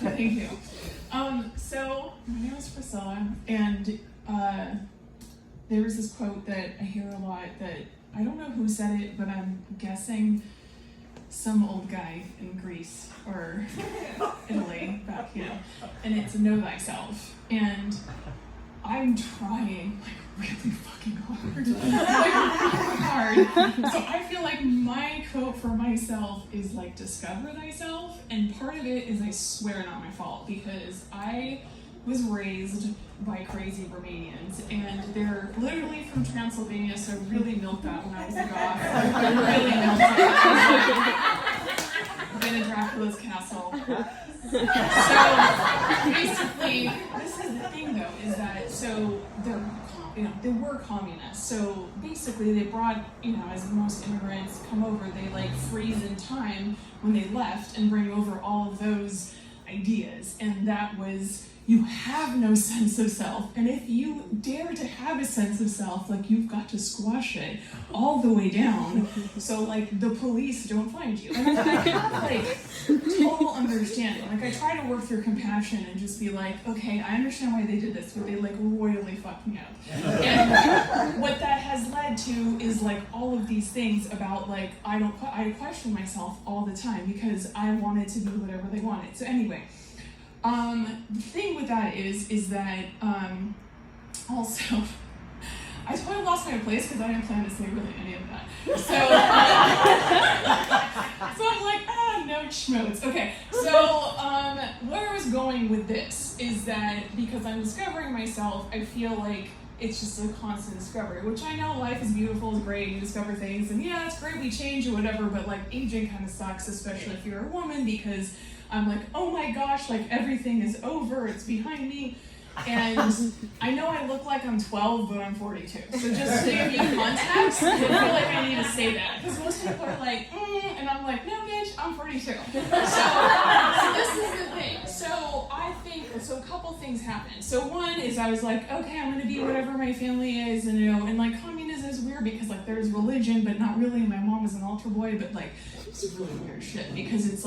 Thank you. So my name is Priscilla, and there was this quote that I hear a lot that I don't know who said it, but I'm guessing some old guy in Greece or Italy back, and it's know thyself. And I'm trying really fucking hard. So I feel like my quote for myself is discover thyself, and part of it is I swear not my fault, because I was raised by crazy Romanians, and they're literally from Transylvania, so I really milked that when I was a goth. I really milked it. Been in Dracula's castle. So basically, this is the thing though, is that they were communists. So basically, they brought, as most immigrants come over, they freeze in time when they left and bring over all of those ideas, and that was, you have no sense of self, and if you dare to have a sense of self, you've got to squash it all the way down, so the police don't find you. And I have total understanding. I try to work through compassion and just be okay, I understand why they did this, but they royally fucked me up. And what that has led to is all of these things about I question myself all the time because I wanted to be whatever they wanted. So anyway. The thing with that is that, also, I totally lost my place because I didn't plan to say really any of that. So, so I'm no schmoes. Okay, so, where I was going with this is that because I'm discovering myself, I feel like it's just a constant discovery, which I know life is beautiful, it's great, you discover things, and yeah, it's great, we change or whatever, but aging kind of sucks, especially if you're a woman, because I'm oh my gosh, everything is over, it's behind me. And I know I look like I'm 12, but I'm 42. So just to give you context, I feel like I need to say that. Because most people are and I'm no bitch, I'm 42. So this is the thing. So I think, a couple things happened. So one is I was okay, I'm going to be whatever my family is, and and communism is weird because there's religion, but not really. My mom was an altar boy, but it's really weird shit because it's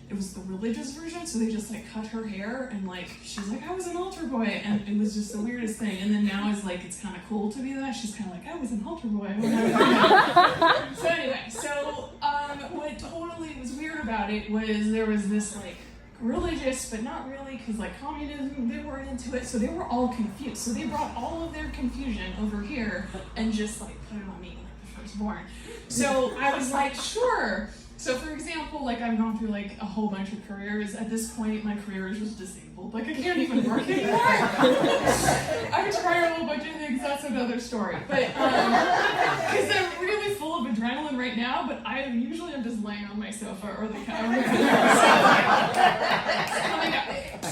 it was the religious version, so they just cut her hair and she's I was an altar boy, and it was just the weirdest thing. And then now it's it's kind of cool to be that. She's kind of I was an altar boy. So anyway, what totally was weird about it was there was this religious, but not really, because communism, they weren't into it, so they were all confused. So they brought all of their confusion over here and just put it on me, the firstborn. So I was sure. So for example, I've gone through a whole bunch of careers. At this point, my career is just disabled. I can't even work anymore. I've tried a whole bunch of things, that's another story. But, because I'm really full of adrenaline right now, but I usually am just laying on my sofa or the couch.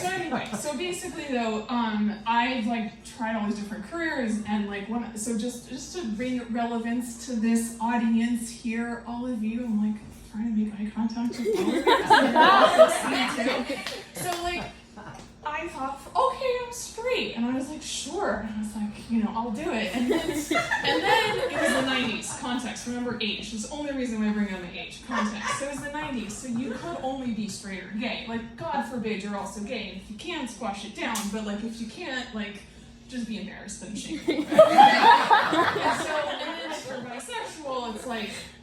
So anyway, so basically though, I've tried all these different careers, and so just to bring relevance to this audience here, all of you, I'm trying to make eye contact with all of you. So I thought, okay, I'm straight, and I was sure, and I was I'll do it, and then it was the 90s. Context, remember age. That's the only reason why I bring up my age. Context. So it was the 90s, so you could only be straight or gay. God forbid you're also gay, and if you can, squash it down, but if you can't, just be embarrassed and shameful. And then if you're bisexual, it's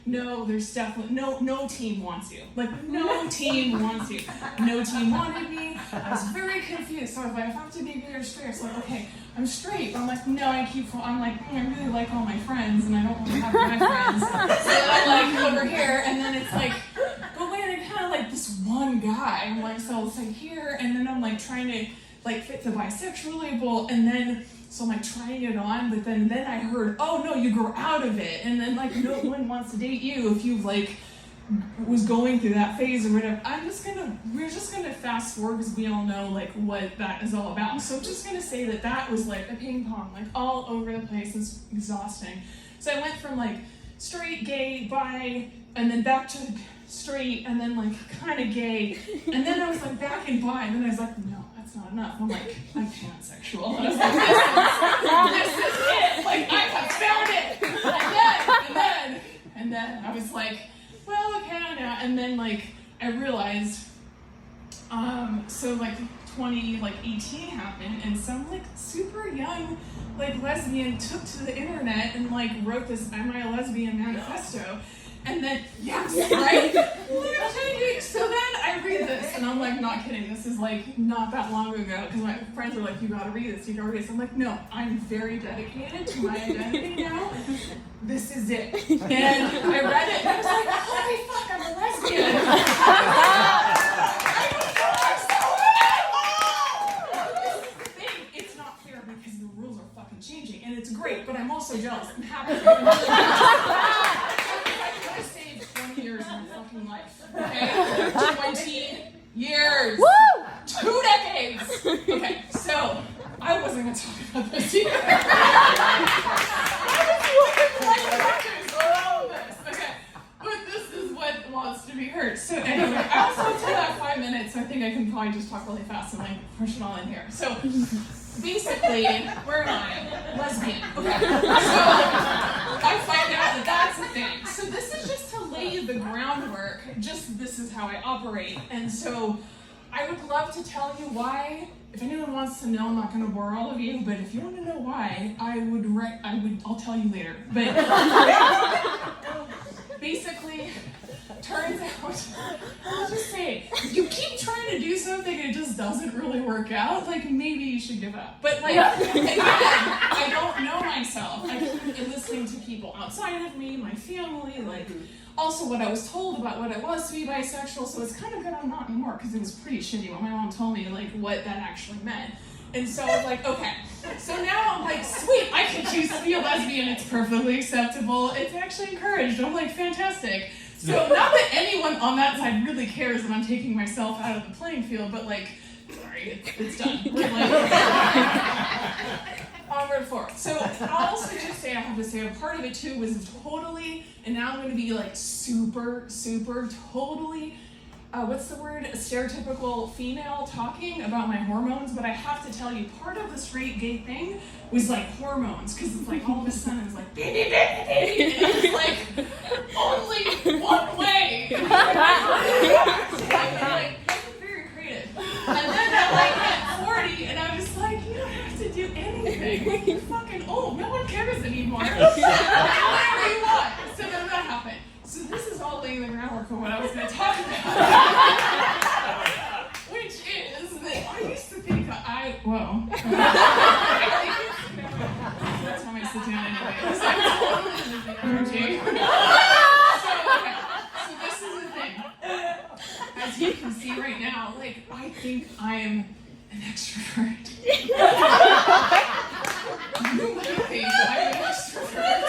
no, there's definitely, no team wants you. No team wants you. No team wanted me. I was very confused. So I was if I have to be gay or straight, it's okay, I'm straight. But I'm no, I really like all my friends, and I don't want to have my friends. So I'm over here, and then it's but wait, I kind of this one guy. I'm so it's here, and then I'm trying to fit the bisexual label, and then so I'm trying it on, but then I heard, oh no, you grow out of it, and then no one wants to date you if you've was going through that phase or whatever. We're just gonna fast forward because we all know what that is all about. So I'm just gonna say that was a ping pong, all over the place. It's exhausting. So I went from straight, gay, bi, and then back to straight, and then kind of gay, and then I was back in bi, and then I was no, that's not enough. I'm I'm pansexual. And I was this is it. I have found it. And then I was well, okay, now. And then I realized So like 2018 happened, and some like super young like lesbian took to the internet and like wrote this "Am I a Lesbian" manifesto, and then right? So then I read this, and I'm like, not kidding. This is like not that long ago, because my friends were like, you gotta read this, you gotta read this. I'm like, no, I'm very dedicated to my identity now. This is it. And I read it, and I was like, holy fuck, I'm a lesbian. Changing, and it's great, but I'm also jealous. I'm happy. I saved 20 years of my fucking life. Okay? 20 years. Woo! 2 decades. Okay, so I wasn't gonna talk about this either. Okay, but this is what wants to be heard. So anyway, I also took that 5 minutes, so I think I can probably just talk really fast and like push it all in here. So basically, where am I? Lesbian. Okay. So I find out that that's a thing. So this is just to lay the groundwork. Just this is how I operate. And so I would love to tell you why. If anyone wants to know, I'm not going to bore all of you. But if you want to know why, I'll tell you later. But basically, turns out, I'll just say, you keep trying to do something and it just doesn't really work out, like maybe you should give up. But like, again, I don't know myself. I keep listening to people outside of me, my family, like also what I was told about what it was to be bisexual, so it's kind of good I'm not anymore, because it was pretty shitty when my mom told me like what that actually meant. And so I was like, okay. So now I'm like, sweet, I can choose to be a lesbian, it's perfectly acceptable, it's actually encouraged. I'm like, fantastic. So not that anyone on that side really cares that I'm taking myself out of the playing field, but like, sorry, it's done. We're like, onward forward. So I'll also just say, I have to say, a part of it too was totally, and now I'm going to be like super totally, what's the word? A stereotypical female talking about my hormones, but I have to tell you, part of the straight gay thing was like hormones, because it's like all of a sudden it's like, baby, and it's like only one way. Like, very creative. And then I like hit 40, and I was like, you don't have to do anything. Like, you're fucking old. No one cares anymore. Whatever you want. So then that happened. So this is all laying the groundwork for what I was going to talk about. Which is that I used to think that that's how I sit down anyway. So I'm totally losing energy. So this is the thing. As you can see right now, like, I think I'm an extrovert. You might think I'm an extrovert.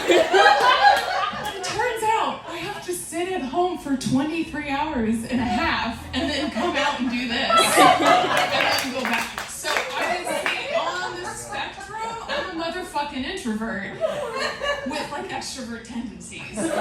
It turns out I have to sit at home for 23 hours and a half and then come out and do this and then go back. So I would say on the spectrum, I'm a motherfucking introvert with like extrovert tendencies. And I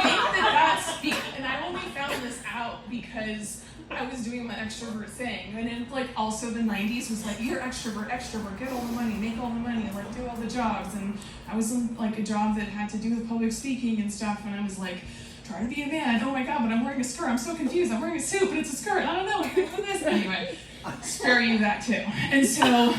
think that's, and I only found this out because I was doing my extrovert thing, and then like also the 90s was like, you're extrovert, get all the money, make all the money, like do all the jobs, and I was in like a job that had to do with public speaking and stuff, and I was like, trying to be a man, oh my god, but I'm wearing a skirt, I'm so confused, I'm wearing a suit, but it's a skirt, I don't know, what is this? Anyway, spare you that too. And so,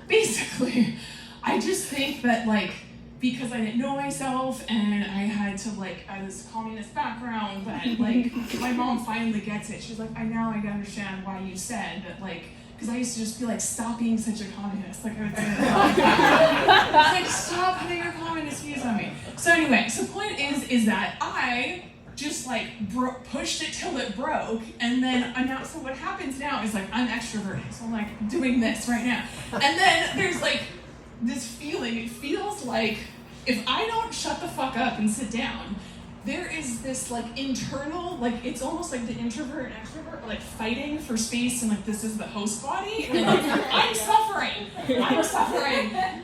basically, I just think that like, because I didn't know myself and I had to like, I had this communist background, but like, my mom finally gets it. She's like, I understand why you said that, like, because I used to just be like, stop being such a communist. Like, I would say that. Like, stop putting your communist views on me. So anyway, so the point is that I just like pushed it till it broke, and then announced. So what happens now is like, I'm extroverted, so I'm like doing this right now. And then there's like, this feeling, it feels like if I don't shut the fuck up and sit down, there is this like internal, like it's almost like the introvert and extrovert are like fighting for space, and like this is the host body, and like, I'm suffering.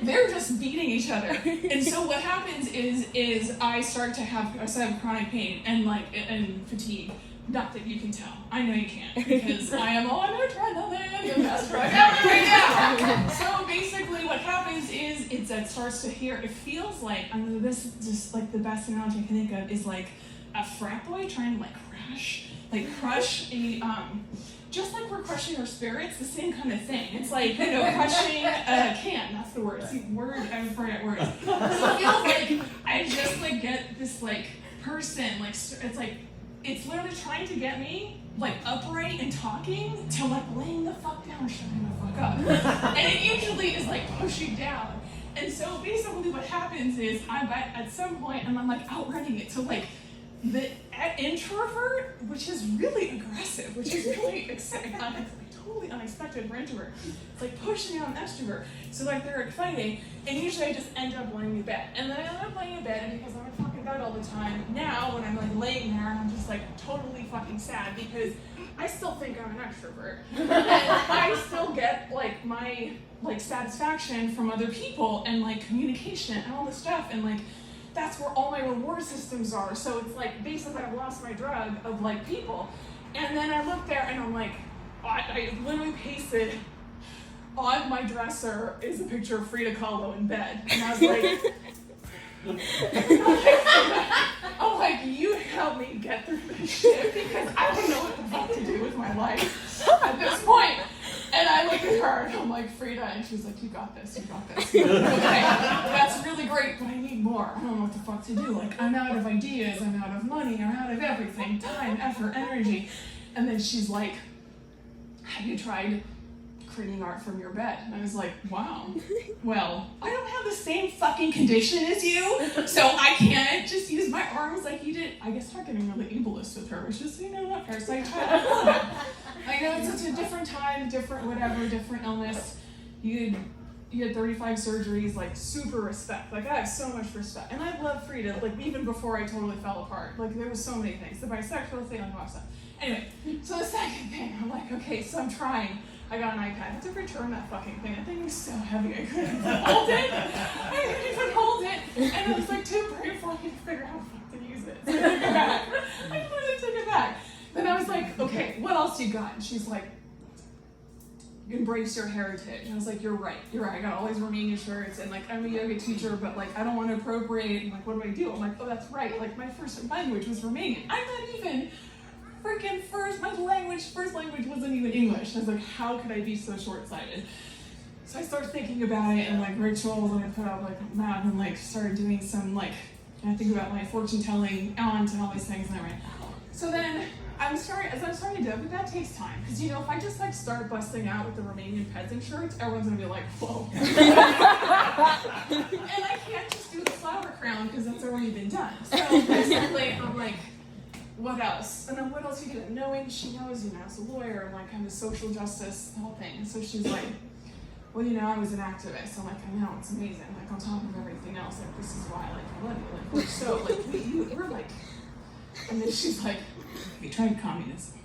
They're just beating each other. And so what happens is I start to have chronic pain and fatigue. Not that you can tell. I know you can't, because I am on adrenaline, the best drug ever right now. So basically what happens is it starts to hear, it feels like, this just like the best analogy I can think of is like a frat boy trying to like crash like crush a, just like we're crushing our spirits, the same kind of thing. It's like, you know, crushing a can, that's the word. See, word, I forget words. So it feels like I just like get this like person, like, it's like, it's literally trying to get me like upright and talking to like laying the fuck down, shutting the fuck up. And it usually is like pushing down. And so basically what happens is at some point I'm like outrunning it to like the introvert, which is really aggressive, which is really totally unexpected for introvert. It's like pushing out an extrovert. So like they're fighting, and usually I just end up laying in bed. And then I end up laying in bed because I'm in fucking bed all the time. Now when I'm like laying there, I'm just like totally fucking sad because I still think I'm an extrovert. And I still get like my like satisfaction from other people and like communication and all this stuff, and like that's where all my reward systems are. So it's like basically I've lost my drug of like people. And then I look there and I'm like, I literally pasted on my dresser is a picture of Frida Kahlo in bed. And I was like, I'm like, you help me get through this shit because I don't know what the fuck to do with my life at this point. And I look at her and I'm like, Frida, and she's like, you got this, you got this. Okay, that's really great, but I need more. I don't know what the fuck to do. Like, I'm out of ideas, I'm out of money, I'm out of everything, time, effort, energy. And then she's like, have you tried creating art from your bed? And I was like, wow. Well, I don't have the same fucking condition as you, so I can't just use my arms like you did. I guess start getting really ableist with her, which is, you know, not fair. So I know it's such a different time, different whatever, different illness. You had 35 surgeries, like super respect. Like I have so much respect. And I love Frida, like even before I totally fell apart. Like there was so many things. The bisexual thing, like all that stuff. Anyway, so the second thing, I'm like, okay, so I'm trying. I got an iPad. I had to return that fucking thing. That thing was so heavy, I couldn't even hold it. I couldn't even hold it. And I was like too brave for me to figure out how the fuck to use it. So I took it back. I literally took it back. Then I was like, okay, what else you got? And she's like, embrace your heritage. And I was like, you're right. I got all these Romanian shirts, and like I'm a yoga teacher, but like I don't want to appropriate. And like, what do I do? I'm like, oh, that's right. Like my first language was Romanian. I'm not even freaking first language wasn't even English. I was like, how could I be so short-sighted? So I started thinking about it and like rituals, and I put out like a map and like started doing some like, I think about my fortune telling aunt and all these things and everything. So then I'm starting to do it, but that takes time. Because you know, if I just like start busting out with the Romanian peasant shirts, everyone's gonna be like, whoa. And I can't just do the flower crown because that's already been done. So basically I'm like, what else? And then what else you get? Knowing she knows, you know, as a lawyer and like kind of social justice, the whole thing. And so she's like, well, you know, I was an activist. I'm like, I know, it's amazing. Like on top of everything else, like this is why like I love you. Like we're so like we're like. And then she's like, have you tried communism?